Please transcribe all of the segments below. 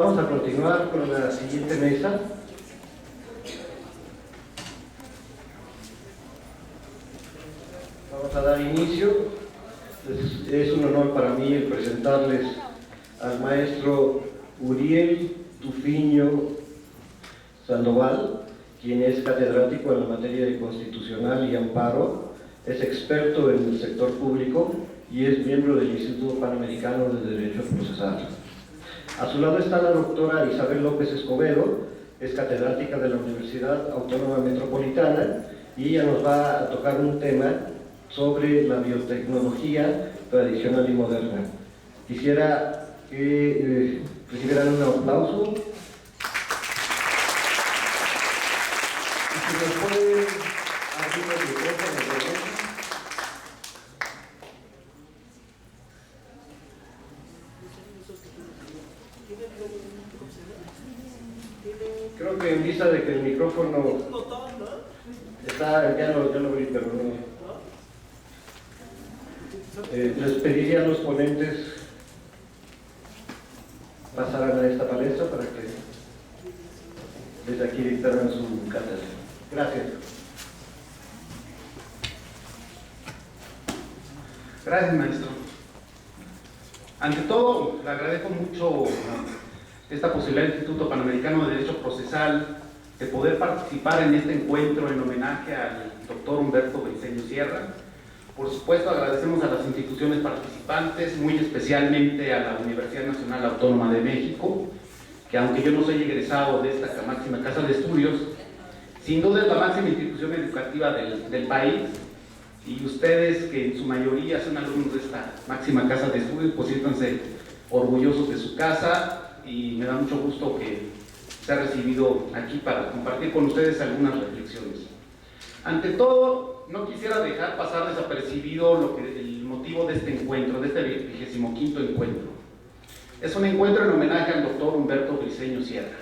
Vamos a continuar con la siguiente mesa. Vamos a dar inicio. Es un honor para mí el presentarles al maestro Uriel Tufiño Sandoval, quien es catedrático en la materia de Constitucional y Amparo, es experto en el sector público y es miembro del Instituto Panamericano de Derecho Procesal. A su lado está la doctora Isabel López Escobedo, es catedrática de la Universidad Autónoma Metropolitana y ella nos va a tocar un tema sobre la biotecnología tradicional y moderna. Quisiera que recibieran un aplauso. Y si nos pueden abrir el micrófono, por favor. Creo que en vista de que el micrófono está, ya lo abrí, pero no. Les pediría a los ponentes pasaran a esta palestra para que desde aquí dictaran su cátedra. Gracias. Gracias, maestro. Ante todo, le agradezco mucho esta posibilidad del Instituto Panamericano de Derecho Procesal de poder participar en este encuentro en homenaje al doctor Humberto Briceño Sierra. Por supuesto, agradecemos a las instituciones participantes, muy especialmente a la Universidad Nacional Autónoma de México, que aunque yo no soy egresado de esta máxima casa de estudios, sin duda es la máxima institución educativa del país, y ustedes, que en su mayoría son alumnos de esta máxima casa de estudios, pues siéntanse orgullosos de su casa, y me da mucho gusto que se ha recibido aquí para compartir con ustedes algunas reflexiones. Ante todo, no quisiera dejar pasar desapercibido el motivo de este encuentro, de este 25º encuentro. Es un encuentro en homenaje al doctor Humberto Briceño Sierra.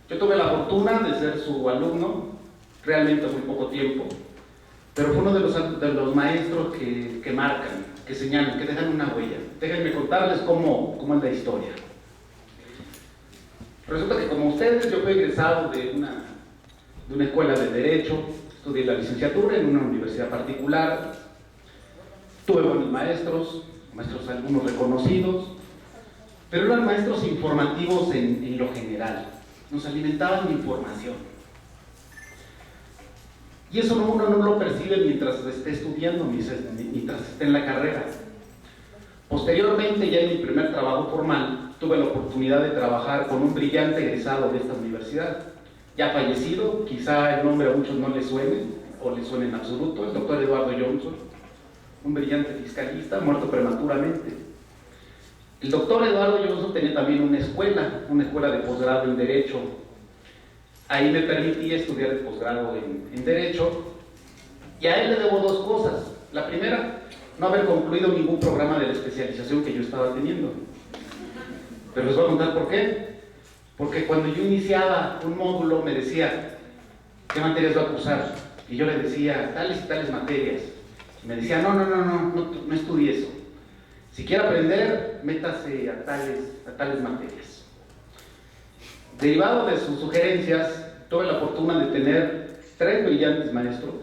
Yo tuve la fortuna de ser su alumno, realmente muy poco tiempo, pero fue uno de los maestros que marcan, que señalan, que dejan una huella. Déjenme contarles cómo es la historia. Resulta que, como ustedes, yo fui egresado de una escuela de Derecho, estudié la licenciatura en una universidad particular, tuve buenos maestros algunos reconocidos, pero eran maestros informativos en lo general, nos alimentaban de información. Y eso uno no lo percibe mientras esté estudiando, mientras esté en la carrera. Posteriormente, ya en mi primer trabajo formal, tuve la oportunidad de trabajar con un brillante egresado de esta universidad, ya fallecido, quizá el nombre a muchos no les suene, o les suene en absoluto, el doctor Eduardo Johnson, un brillante fiscalista, muerto prematuramente. El doctor Eduardo Johnson tenía también una escuela de posgrado en Derecho. Ahí me permití estudiar el posgrado en Derecho, y a él le debo dos cosas. La primera, no haber concluido ningún programa de la especialización que yo estaba teniendo. Pero les voy a contar por qué. Porque cuando yo iniciaba un módulo me decía, ¿qué materias va a cursar? Y yo le decía, tales y tales materias. Y me decía, no estudie eso. Si quiere aprender, métase a tales materias. Derivado de sus sugerencias, tuve la fortuna de tener 3 brillantes maestros,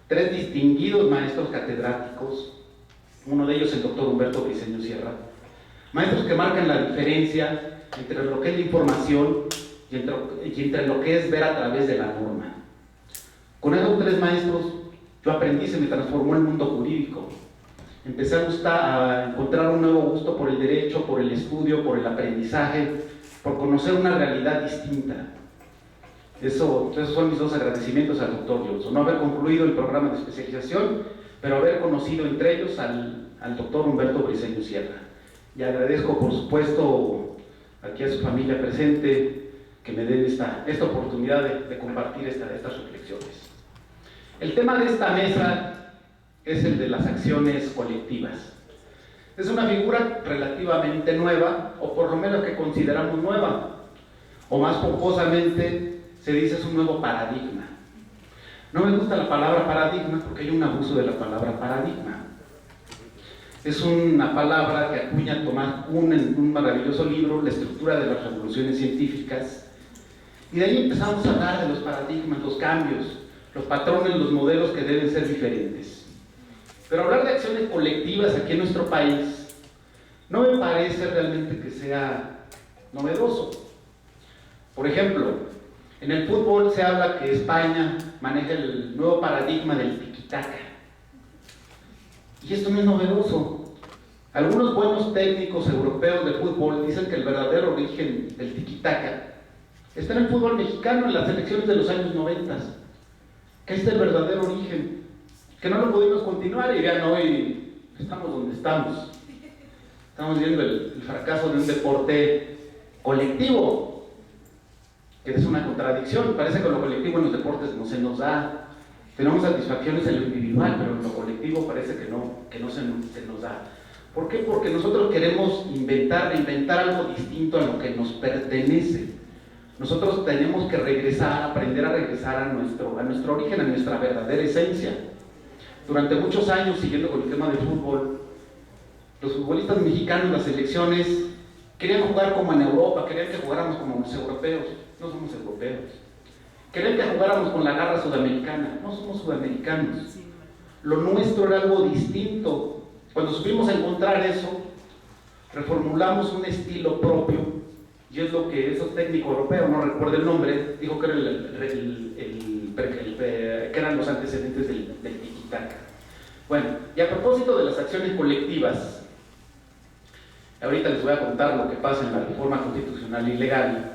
3 distinguidos maestros catedráticos, uno de ellos el doctor Humberto Briceño Sierra, maestros que marcan la diferencia entre lo que es la información y entre lo que es ver a través de la norma. Con esos 3 maestros yo aprendí, se me transformó el mundo jurídico. Empecé a encontrar un nuevo gusto por el derecho, por el estudio, por el aprendizaje, por conocer una realidad distinta. Esos son mis 2 agradecimientos al doctor Johnson. No haber concluido el programa de especialización, pero haber conocido entre ellos al doctor Humberto Briceño Sierra. Y agradezco, por supuesto, aquí a su familia presente, que me den esta oportunidad de compartir estas reflexiones. El tema de esta mesa es el de las acciones colectivas. Es una figura relativamente nueva, o por lo menos que consideramos nueva, o más pomposamente se dice es un nuevo paradigma. No me gusta la palabra paradigma porque hay un abuso de la palabra paradigma. Es una palabra que acuña Tomás Kuhn en un maravilloso libro, La estructura de las revoluciones científicas, y de ahí empezamos a hablar de los paradigmas, los cambios, los patrones, los modelos que deben ser diferentes. Pero hablar de acciones colectivas aquí en nuestro país no me parece realmente que sea novedoso. Por ejemplo, en el fútbol se habla que España maneja el nuevo paradigma del tiki-taka. Y esto no es novedoso. Algunos buenos técnicos europeos de fútbol dicen que el verdadero origen del tiki-taka está en el fútbol mexicano, en las selecciones de los años 90. Que este es el verdadero origen. Que no lo pudimos continuar y vean, hoy estamos donde estamos. Estamos viendo el fracaso de un deporte colectivo, que es una contradicción. Parece que lo colectivo en los deportes no se nos da. Tenemos satisfacciones en lo individual, pero en lo colectivo parece que no se nos da. ¿Por qué? Porque nosotros queremos reinventar algo distinto a lo que nos pertenece. Nosotros tenemos que aprender a regresar a nuestro origen, a nuestra verdadera esencia. Durante muchos años, siguiendo con el tema del fútbol, los futbolistas mexicanos, las selecciones, querían jugar como en Europa, querían que jugáramos como los europeos. No somos europeos. Querían que jugáramos con la garra sudamericana. No somos sudamericanos. Lo nuestro era algo distinto. Cuando supimos encontrar eso, reformulamos un estilo propio, y es lo que esos técnicos europeos, no recuerdo el nombre, dijo que, que eran los antecedentes del tiki-taka. Bueno, y a propósito de las acciones colectivas, ahorita les voy a contar lo que pasa en la reforma constitucional y legal.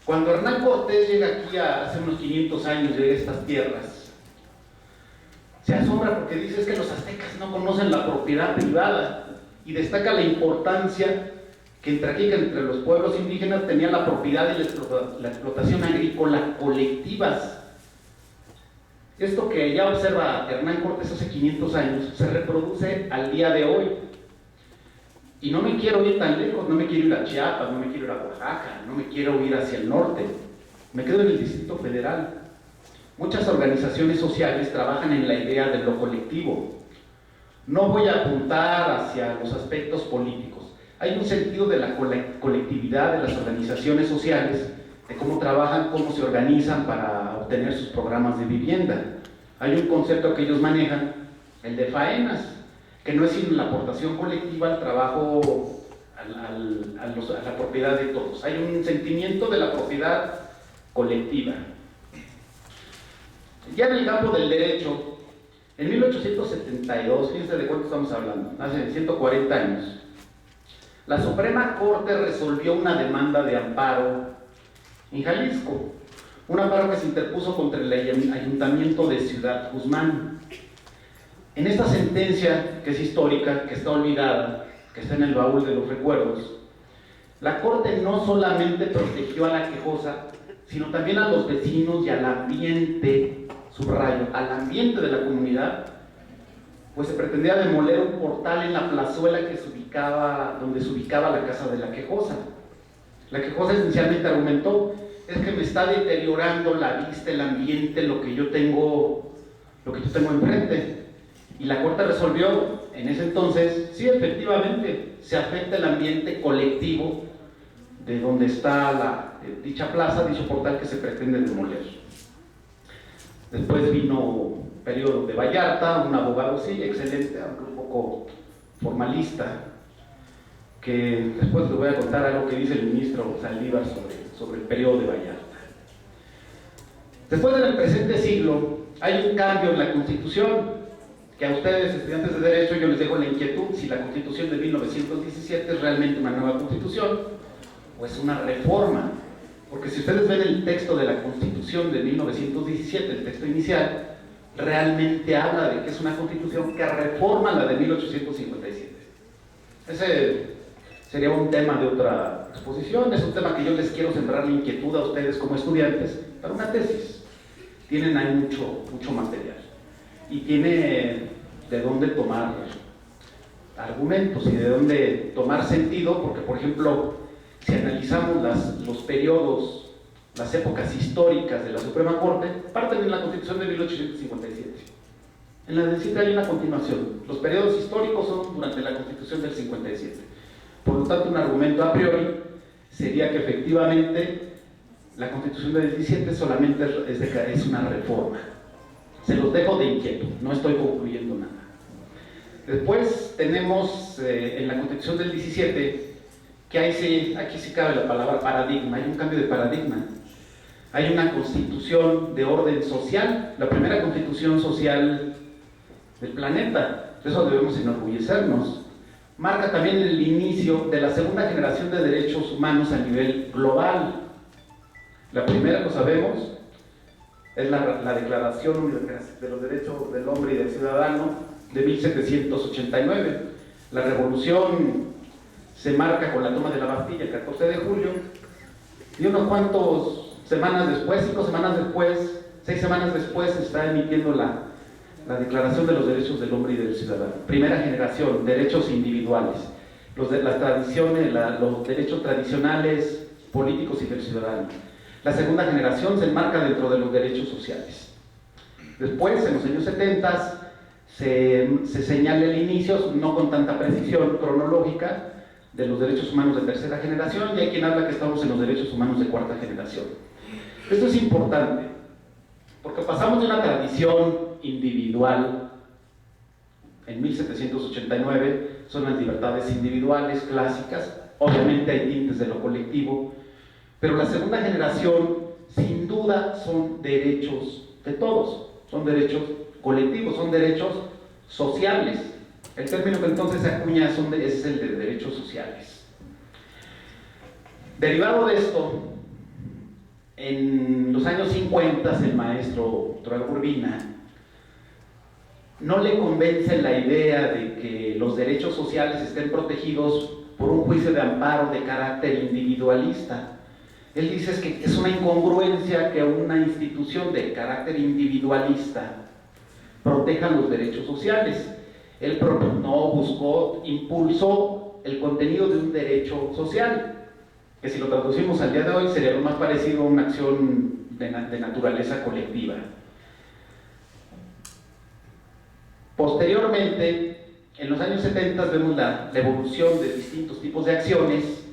Cuando Hernán Cortés llega aquí hace unos 500 años, llega a estas tierras, se asombra porque dice es que los aztecas no conocen la propiedad privada, y destaca la importancia que entre los pueblos indígenas tenían la propiedad y la explotación agrícola colectivas. Esto que ya observa Hernán Cortés hace 500 años se reproduce al día de hoy. Y no me quiero ir tan lejos, no me quiero ir a Chiapas, no me quiero ir a Oaxaca, no me quiero ir hacia el norte, me quedo en el Distrito Federal. Muchas organizaciones sociales trabajan en la idea de lo colectivo. No voy a apuntar hacia los aspectos políticos. Hay un sentido de la colectividad de las organizaciones sociales, de cómo trabajan, cómo se organizan para obtener sus programas de vivienda. Hay un concepto que ellos manejan, el de faenas, que no es sino la aportación colectiva al trabajo, a la propiedad de todos. Hay un sentimiento de la propiedad colectiva. Ya en el campo del derecho, en 1872, fíjense de cuánto estamos hablando, hace 140 años, la Suprema Corte resolvió una demanda de amparo en Jalisco, un amparo que se interpuso contra el Ayuntamiento de Ciudad Guzmán. En esta sentencia, que es histórica, que está olvidada, que está en el baúl de los recuerdos, la Corte no solamente protegió a la quejosa, sino también a los vecinos y al ambiente, subrayo, al ambiente de la comunidad, pues se pretendía demoler un portal en la plazuela donde se ubicaba la casa de la quejosa. La quejosa esencialmente argumentó, es que me está deteriorando la vista, el ambiente, lo que yo tengo enfrente. Y la Corte resolvió en ese entonces, sí, efectivamente, se afecta el ambiente colectivo de donde está dicha plaza, dicho portal que se pretende demoler. Después vino el periodo de Vallarta, un abogado, sí, excelente, aunque un poco formalista, que después les voy a contar algo que dice el ministro Saldívar sobre el periodo de Vallarta. Después del presente siglo, hay un cambio en la Constitución, que a ustedes, estudiantes de Derecho, yo les dejo la inquietud si la Constitución de 1917 es realmente una nueva Constitución o es una reforma. Porque si ustedes ven el texto de la Constitución de 1917, el texto inicial, realmente habla de que es una Constitución que reforma la de 1857. Ese sería un tema de otra exposición, es un tema que yo les quiero sembrar la inquietud a ustedes como estudiantes para una tesis. Tienen ahí mucho material. Y tiene de dónde tomar argumentos y de dónde tomar sentido, porque por ejemplo, si analizamos los periodos, las épocas históricas de la Suprema Corte, parten de la Constitución de 1857. En la del 7 hay una continuación. Los periodos históricos son durante la Constitución del 57. Por lo tanto, un argumento a priori sería que efectivamente la Constitución del 17 solamente es una reforma. Se los dejo de inquieto, no estoy concluyendo nada. Después tenemos en la Constitución del 17, que aquí sí cabe la palabra paradigma, hay un cambio de paradigma. Hay una constitución de orden social, la primera constitución social del planeta, de eso debemos enorgullecernos. Marca también el inicio de la segunda generación de derechos humanos a nivel global. La primera, lo sabemos, es la Declaración de los Derechos del Hombre y del Ciudadano de 1789. La revolución se marca con la toma de la Bastilla el 14 de julio, y unos cuantos semanas después, 5 semanas después, 6 semanas después, se está emitiendo la Declaración de los Derechos del Hombre y del Ciudadano. Primera generación, derechos individuales, las tradiciones, los derechos tradicionales, políticos y del ciudadano. La segunda generación se enmarca dentro de los derechos sociales. Después, en los años 70, se señala el inicio, no con tanta precisión cronológica, de los derechos humanos de tercera generación, y hay quien habla que estamos en los derechos humanos de cuarta generación. Esto es importante, porque pasamos de una tradición individual, en 1789, son las libertades individuales clásicas, obviamente hay tintes de lo colectivo, pero la segunda generación, sin duda, son derechos de todos, son derechos colectivos, son derechos sociales. El término que entonces se acuña es el de derechos sociales. Derivado de esto, en los años 50, el maestro Trueba Urbina no le convence la idea de que los derechos sociales estén protegidos por un juicio de amparo de carácter individualista. Él dice que es una incongruencia que una institución de carácter individualista proteja los derechos sociales. Él no buscó, impulsó el contenido de un derecho social, que si lo traducimos al día de hoy sería lo más parecido a una acción de naturaleza colectiva. Posteriormente, en los años 70 vemos la evolución de distintos tipos de acciones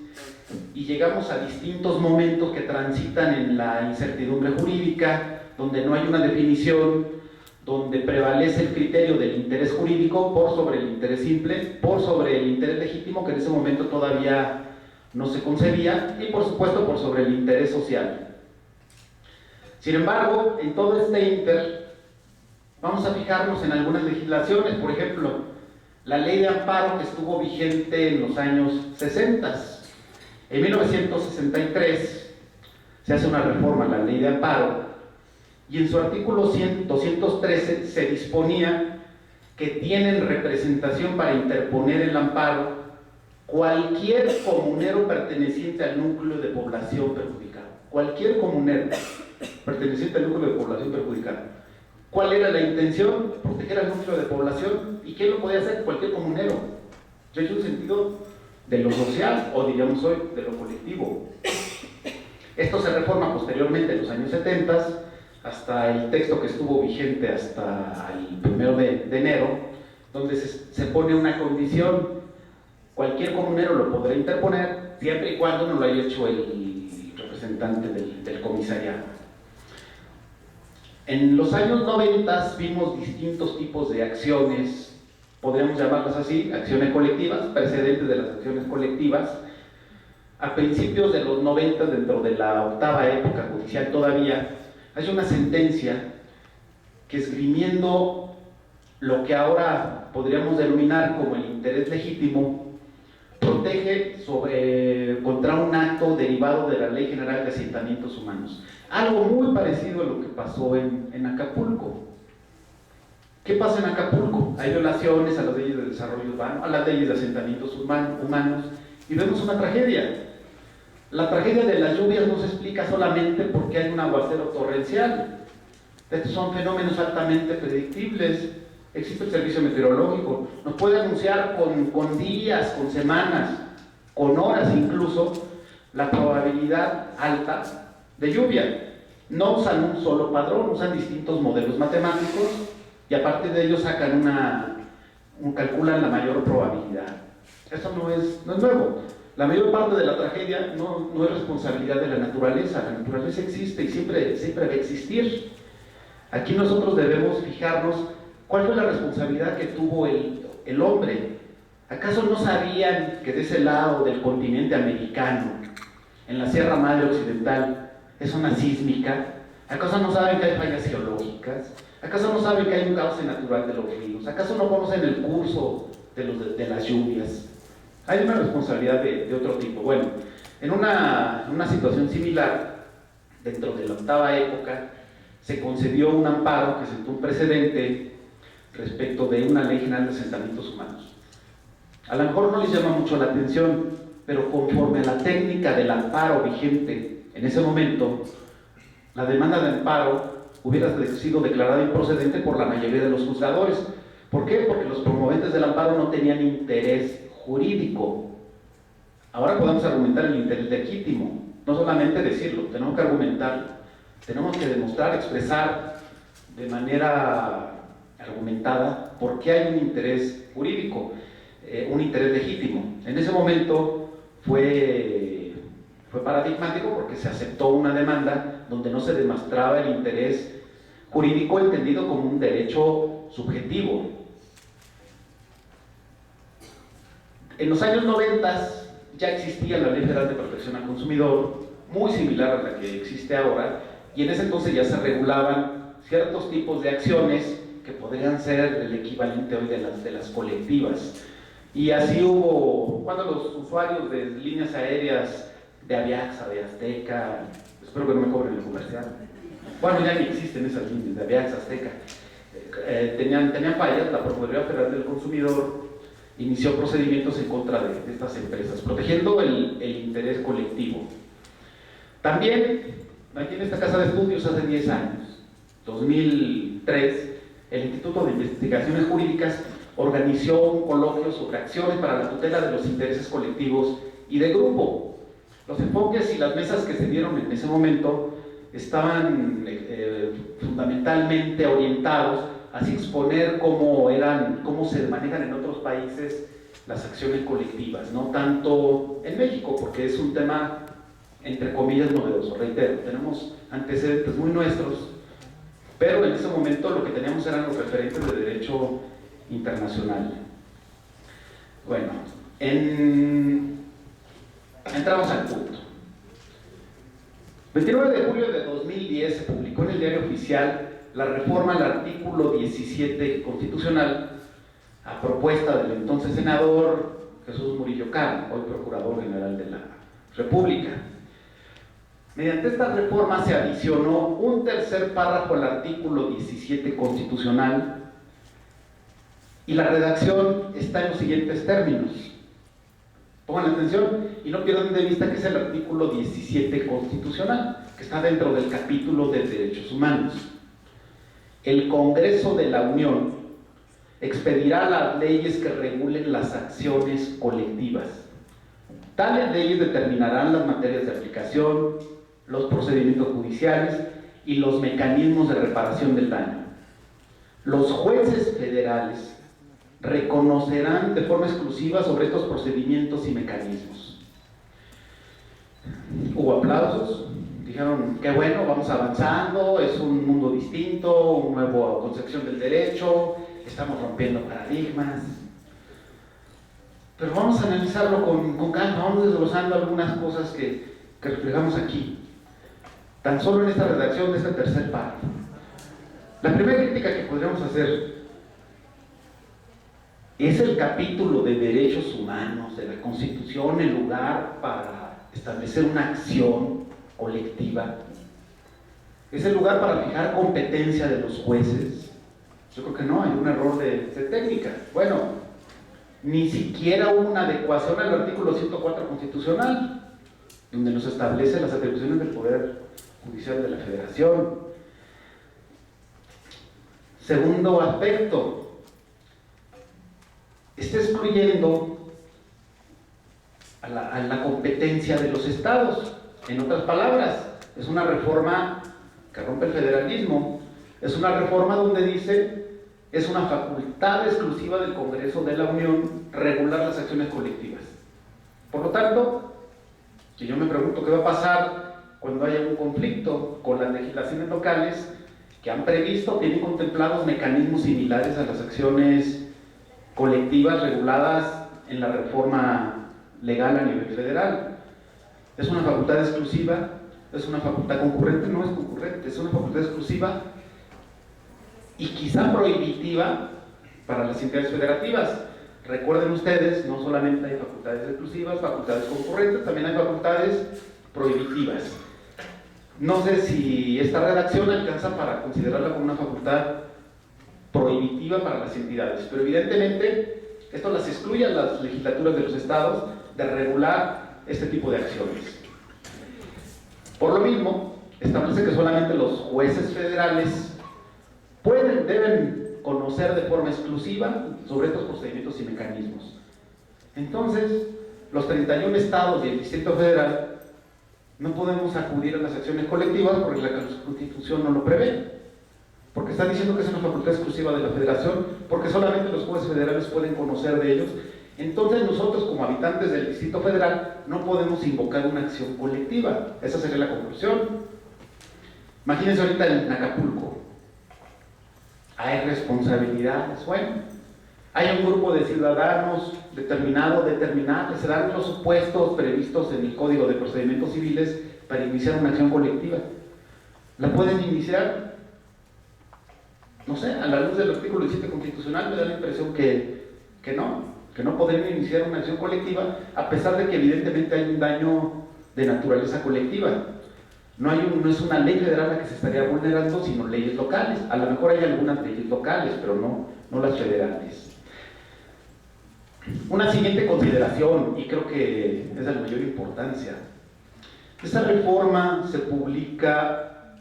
y llegamos a distintos momentos que transitan en la incertidumbre jurídica, donde no hay una definición, donde prevalece el criterio del interés jurídico por sobre el interés simple, por sobre el interés legítimo, que en ese momento todavía no se concebía, y por supuesto por sobre el interés social. Sin embargo, en todo este inter, vamos a fijarnos en algunas legislaciones. Por ejemplo, la ley de amparo que estuvo vigente en los años 60. En 1963 se hace una reforma a la ley de amparo, y en su artículo 213 se disponía que tienen representación para interponer el amparo cualquier comunero perteneciente al núcleo de población perjudicado. Cualquier comunero perteneciente al núcleo de población perjudicada. ¿Cuál era la intención? Proteger al núcleo de población. ¿Y quién lo podía hacer? Cualquier comunero. Yo he hecho un sentido de lo social, o diríamos hoy, de lo colectivo. Esto se reforma posteriormente en los años 70, hasta el texto que estuvo vigente hasta el 1 de enero, donde se pone una condición: cualquier comunero lo podrá interponer, siempre y cuando no lo haya hecho el representante del comisariado. En los años 90 vimos distintos tipos de acciones, podríamos llamarlas así, acciones colectivas, precedentes de las acciones colectivas. A principios de los 90, dentro de la octava época judicial todavía, hay una sentencia que, esgrimiendo lo que ahora podríamos denominar como el interés legítimo, protege contra un acto derivado de la Ley General de Asentamientos Humanos. Algo muy parecido a lo que pasó en Acapulco. ¿Qué pasa en Acapulco? Hay violaciones a las leyes de desarrollo urbano, a las leyes de asentamientos humanos, y vemos una tragedia. La tragedia de las lluvias no se explica solamente porque hay un aguacero torrencial. Estos son fenómenos altamente predictibles. Existe el servicio meteorológico, nos puede anunciar con días, con semanas, con horas incluso, la probabilidad alta de lluvia. No usan un solo padrón, usan distintos modelos matemáticos y a partir de ello sacan calculan la mayor probabilidad. Eso no es nuevo. La mayor parte de la tragedia no es responsabilidad de la naturaleza existe y siempre va a existir. Aquí nosotros debemos fijarnos cuál fue la responsabilidad que tuvo el hombre. ¿Acaso no sabían que de ese lado del continente americano, en la Sierra Madre Occidental, es una sísmica? ¿Acaso no saben que hay fallas geológicas? ¿Acaso no saben que hay un cauce natural de los ríos? ¿Acaso no conocen el curso de las lluvias? Hay una responsabilidad de otro tipo. Bueno, en una situación similar, dentro de la octava época, se concedió un amparo que sentó un precedente respecto de una ley general de asentamientos humanos. A lo mejor no les llama mucho la atención, pero conforme a la técnica del amparo vigente en ese momento, la demanda de amparo hubiera sido declarada improcedente por la mayoría de los juzgadores. ¿Por qué? Porque los promoventes del amparo no tenían interés jurídico. Ahora podemos argumentar el interés legítimo, no solamente decirlo, tenemos que argumentarlo, tenemos que demostrar, expresar de manera argumentada por qué hay un interés jurídico, un interés legítimo. En ese momento fue paradigmático porque se aceptó una demanda donde no se demostraba el interés jurídico entendido como un derecho subjetivo. En los años 90 ya existía la Ley Federal de Protección al Consumidor, muy similar a la que existe ahora, y en ese entonces ya se regulaban ciertos tipos de acciones que podrían ser el equivalente hoy de las colectivas. Y así hubo, cuando los usuarios de líneas aéreas de Aviaxa, de Azteca, espero que no me cobren el comercial, bueno, ya ni existen esas líneas de Aviaxa, Azteca, tenían fallas, la Procuraduría Federal del Consumidor inició procedimientos en contra de estas empresas, protegiendo el interés colectivo. También, aquí en esta casa de estudios hace 10 años, 2003, el Instituto de Investigaciones Jurídicas organizó un coloquio sobre acciones para la tutela de los intereses colectivos y de grupo. Los enfoques y las mesas que se dieron en ese momento estaban fundamentalmente orientados a exponer cómo se manejan en otros países las acciones colectivas, no tanto en México, porque es un tema, entre comillas, novedoso. Reitero, tenemos antecedentes muy nuestros, pero en ese momento lo que teníamos eran los referentes de derecho internacional. Bueno, entramos al punto. 29 de julio de 2010 se publicó en el Diario Oficial la reforma al artículo 17 constitucional a propuesta del entonces senador Jesús Murillo Caram, hoy Procurador General de la República. Mediante esta reforma se adicionó un tercer párrafo al artículo 17 constitucional y la redacción está en los siguientes términos. Pongan atención y no pierdan de vista que es el artículo 17 constitucional, que está dentro del capítulo de Derechos Humanos. El Congreso de la Unión expedirá las leyes que regulen las acciones colectivas. Tales leyes determinarán las materias de aplicación, los procedimientos judiciales y los mecanismos de reparación del daño. Los jueces federales reconocerán de forma exclusiva sobre estos procedimientos y mecanismos. Hubo aplausos, dijeron, qué bueno, vamos avanzando, es un mundo distinto, una nueva concepción del derecho, estamos rompiendo paradigmas. Pero vamos a analizarlo con calma, vamos desglosando algunas cosas que reflejamos aquí, tan solo en esta redacción de este tercer párrafo. La primera crítica que podríamos hacer es el capítulo de derechos humanos de la Constitución, el lugar para establecer una acción colectiva. Es el lugar para fijar competencia de los jueces. Yo creo que no, hay un error de técnica. Bueno, ni siquiera hubo una adecuación al artículo 104 constitucional, donde nos establece las atribuciones del Poder Judicial de la Federación. Segundo aspecto, está excluyendo a la competencia de los estados. En otras palabras, es una reforma que rompe el federalismo, es una reforma donde dice es una facultad exclusiva del Congreso de la Unión regular las acciones colectivas. Por lo tanto, si yo me pregunto qué va a pasar cuando haya un conflicto con las legislaciones locales que han previsto, tienen contemplados mecanismos similares a las acciones colectivas reguladas en la reforma legal a nivel federal. ¿Es una facultad exclusiva? ¿Es una facultad concurrente? No es concurrente, es una facultad exclusiva y quizá prohibitiva para las entidades federativas. Recuerden ustedes, no solamente hay facultades exclusivas, facultades concurrentes, también hay facultades prohibitivas. No sé si esta redacción alcanza para considerarla como una facultad prohibitiva para las entidades, pero evidentemente esto las excluye a las legislaturas de los estados de regular este tipo de acciones. Por lo mismo, establece que solamente los jueces federales deben conocer de forma exclusiva sobre estos procedimientos y mecanismos. Entonces, los 31 estados y el Distrito Federal no podemos acudir a las acciones colectivas porque la Constitución no lo prevé, porque está diciendo que es una facultad exclusiva de la Federación, porque solamente los jueces federales pueden conocer de ellos. Entonces nosotros, como habitantes del Distrito Federal, no podemos invocar una acción colectiva. Esa sería la conclusión. Imagínense ahorita en Acapulco. Hay responsabilidades. Bueno, hay un grupo de ciudadanos determinados, se dan los supuestos previstos en el Código de Procedimientos Civiles para iniciar una acción colectiva. ¿La pueden iniciar? No sé, a la luz del artículo 17 constitucional me da la impresión que no podrían iniciar una acción colectiva, a pesar de que evidentemente hay un daño de naturaleza colectiva. No es una ley federal la que se estaría vulnerando, sino leyes locales. A lo mejor hay algunas leyes locales, pero no las federales. Una siguiente consideración, y creo que es de la mayor importancia. Esta reforma se publica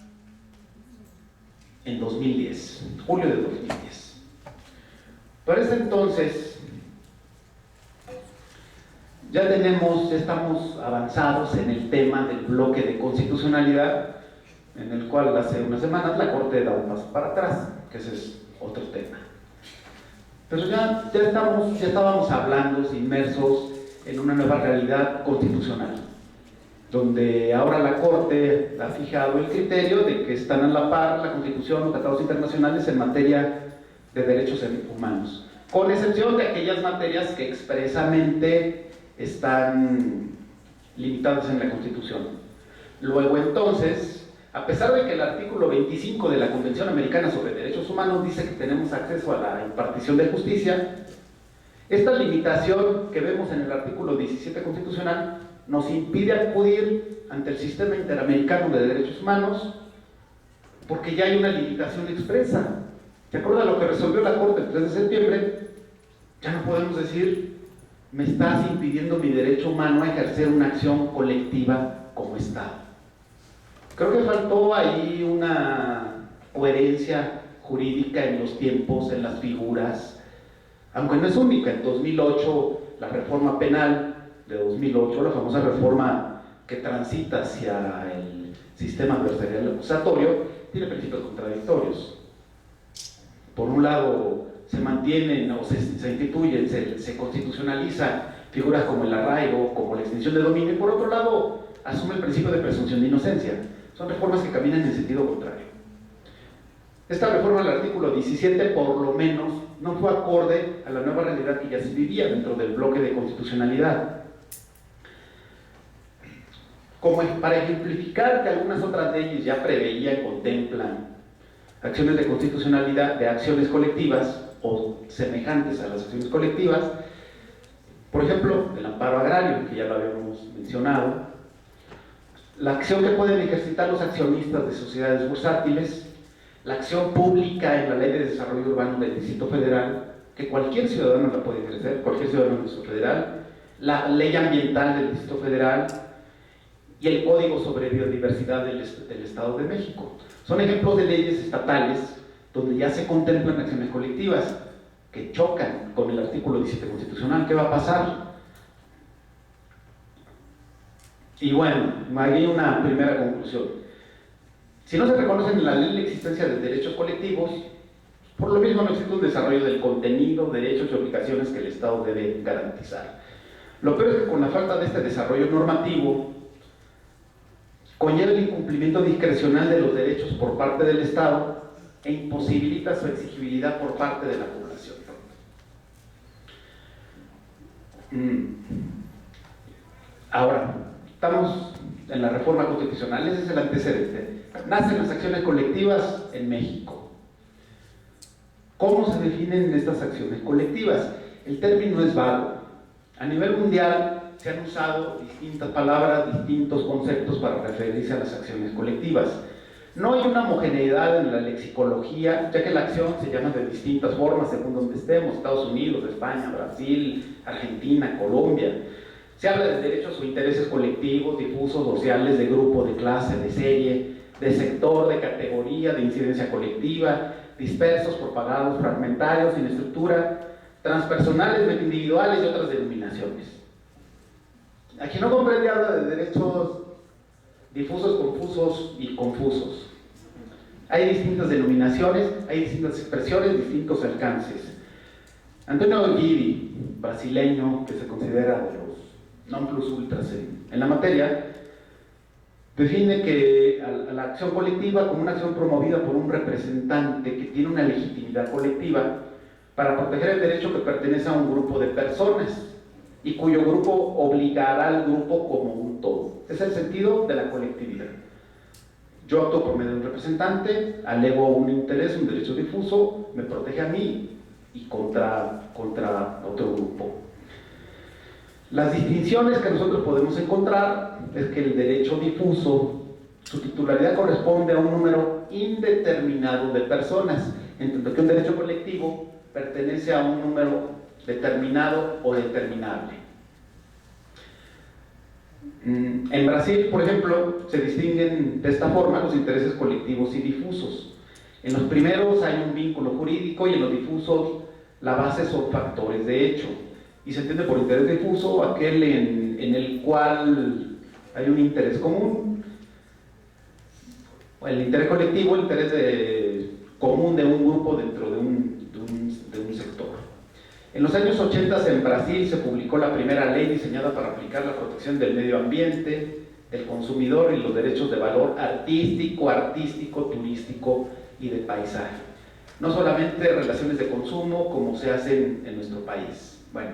en 2010, julio de 2010. Para ese entonces, ya estamos avanzados en el tema del bloque de constitucionalidad, en el cual hace unas semanas la Corte da un paso para atrás, que ese es otro tema. Pero ya estábamos hablando, inmersos en una nueva realidad constitucional, donde ahora la Corte ha fijado el criterio de que están a la par la Constitución, los tratados internacionales en materia de derechos humanos, con excepción de aquellas materias que expresamente están limitadas en la Constitución. Luego entonces, a pesar de que el artículo 25 de la Convención Americana sobre Derechos Humanos dice que tenemos acceso a la impartición de justicia, esta limitación que vemos en el artículo 17 constitucional nos impide acudir ante el Sistema Interamericano de Derechos Humanos porque ya hay una limitación expresa. ¿Se acuerdan lo que resolvió la Corte el 3 de septiembre? Ya no podemos decir: me estás impidiendo mi derecho humano a ejercer una acción colectiva como Estado. Creo que faltó ahí una coherencia jurídica en los tiempos, en las figuras, aunque no es única. En 2008, la reforma penal de 2008, la famosa reforma que transita hacia el sistema adversarial acusatorio, tiene principios contradictorios. Por un lado, se mantienen o se instituyen, se constitucionalizan figuras como el arraigo, como la extinción de dominio, y por otro lado, asume el principio de presunción de inocencia. Son reformas que caminan en sentido contrario. Esta reforma al artículo 17, por lo menos, no fue acorde a la nueva realidad que ya se vivía dentro del bloque de constitucionalidad. Como para ejemplificar que algunas otras leyes ya preveían, contemplan acciones de constitucionalidad de acciones colectivas o semejantes a las acciones colectivas, por ejemplo, el amparo agrario, que ya lo habíamos mencionado, la acción que pueden ejercitar los accionistas de sociedades bursátiles, la acción pública en la Ley de Desarrollo Urbano del Distrito Federal, que cualquier ciudadano la puede ejercer, cualquier ciudadano del Distrito Federal, la Ley Ambiental del Distrito Federal y el Código sobre Biodiversidad del Estado de México. Son ejemplos de leyes estatales donde ya se contemplan acciones colectivas que chocan con el artículo 17 constitucional. ¿Qué va a pasar? Y bueno, hay una primera conclusión. Si no se reconoce en la ley la existencia de derechos colectivos, Por lo mismo no existe un desarrollo del contenido, derechos y obligaciones que el Estado debe garantizar. Lo peor es que con la falta de este desarrollo normativo, conlleva el incumplimiento discrecional de los derechos por parte del Estado e imposibilita su exigibilidad por parte de la población. Ahora, estamos en la reforma constitucional, ese es el antecedente. Nacen las acciones colectivas en México. ¿Cómo se definen estas acciones colectivas? El término es vago. A nivel mundial se han usado distintas palabras, distintos conceptos para referirse a las acciones colectivas. No hay una homogeneidad en la lexicología, ya que la acción se llama de distintas formas según donde estemos, Estados Unidos, España, Brasil, Argentina, Colombia. Se habla de derechos o intereses colectivos, difusos, sociales, de grupo, de clase, de serie, de sector, de categoría, de incidencia colectiva, dispersos, propagados, fragmentarios, sin estructura, transpersonales, individuales y otras denominaciones. A quien no comprende habla de derechos difusos, confusos y confusos. Hay distintas denominaciones, hay distintas expresiones, distintos alcances. Antonio Gide, brasileño, que se considera de los non plus ultras en la materia, define que a la acción colectiva como una acción promovida por un representante que tiene una legitimidad colectiva para proteger el derecho que pertenece a un grupo de personas y cuyo grupo obligará al grupo como un todo. Es el sentido de la colectividad. Yo actúo por medio de un representante, alego un interés, un derecho difuso, me protege a mí y contra otro grupo. Las distinciones que nosotros podemos encontrar es que el derecho difuso, su titularidad corresponde a un número indeterminado de personas, en tanto que un derecho colectivo pertenece a un número determinado o determinable. En Brasil, por ejemplo, se distinguen de esta forma los intereses colectivos y difusos. En los primeros hay un vínculo jurídico y en los difusos la base son factores de hecho. Y se entiende por interés difuso aquel en el cual hay un interés común, el interés colectivo, el interés común de un grupo dentro de un sector. En los años 80 en Brasil se publicó la primera ley diseñada para aplicar la protección del medio ambiente, del consumidor y los derechos de valor artístico, turístico y de paisaje. No solamente relaciones de consumo como se hacen en nuestro país. Bueno,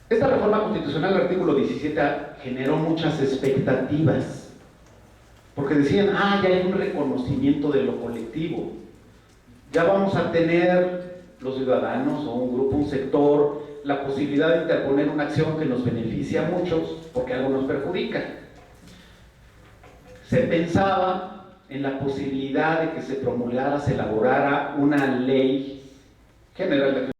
esta reforma constitucional, el artículo 17, generó muchas expectativas, porque decían, ya hay un reconocimiento de lo colectivo, ya vamos a tener los ciudadanos o un grupo, un sector, la posibilidad de interponer una acción que nos beneficia a muchos, porque algo nos perjudica. Se pensaba en la posibilidad de que se promulgara, se elaborara una ley general de